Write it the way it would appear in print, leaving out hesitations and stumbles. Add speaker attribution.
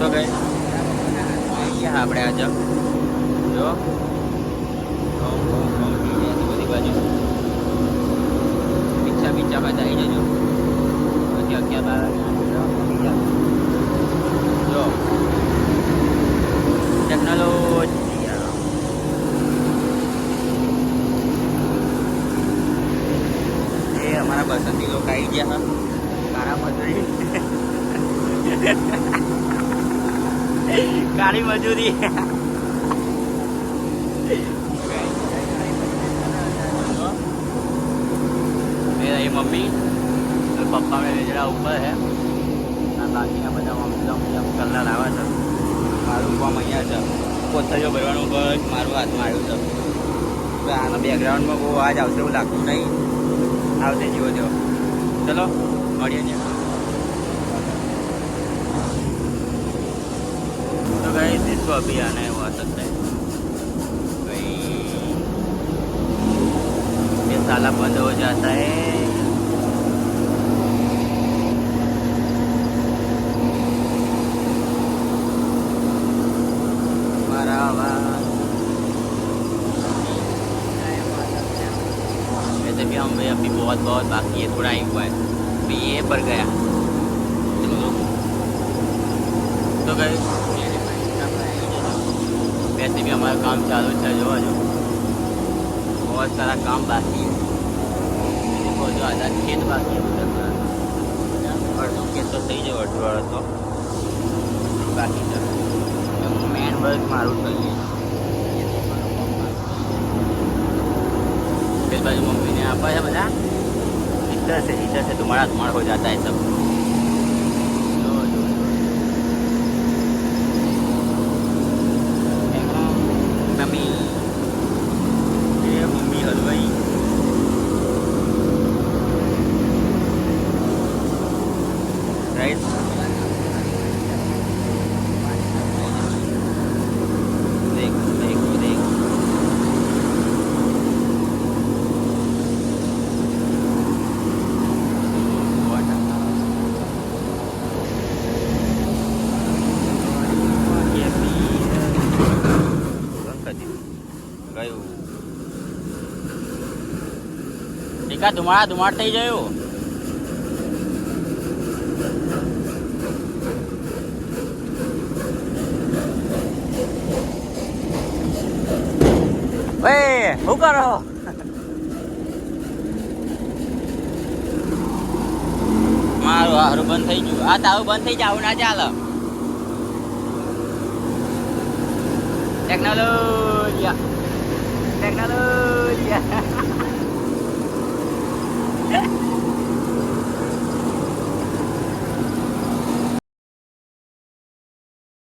Speaker 1: તો ગઈ આપણે આજે જો બધી બાજુ પિક્ચરમાં જઈ જજો પછી 11-12 જો ટેકનોલોજી એ અમારા બસંતી લોકો આવી ગયા કાળા મજૂરી કાળી મજૂરી મમ્મી પપ્પા મેં વેજડા ઉપર છે બાકીના બધા કલર આવે છે મારું કામ અહીંયા છે કોથળીઓ ભરવાનું બસ મારું હાથમાં આવ્યું છે આના બેકગ્રાઉન્ડમાં બહુ અવાજ આવશે એવું લાગતું નહીં આવશે જીવો જો ચલો મળીએ છીએ तो गाइस इसको अभी आना है वो आ सकता है भाई ये साला बंद हो जाता है वैसे भी हम अभी बहुत बाकी है थोड़ा ही हुआ है अभी ये पर गया तो गए वैसे भी हमारा काम चालू है जो बहुत सारा काम बाकी है बहुत ज़्यादा खेत बाकी है उधर अर्धों खेत तो सही है अर्धवाड़ा तो बाकी है मेन वर्क मारू चाहिए फिर बाजू मम्मी ने आपा है बता इधर से तुम्हारा हो जाता है सब मम्मी हलवाई राइट देख ગયું ટીકા ધુમાડ થઈ ગયું ઓય શું કરો મારું હારું બંધ થઈ ગયું આ તારું બંધ થઈ જાય આવું ના ચાલે ટેકનોલોજી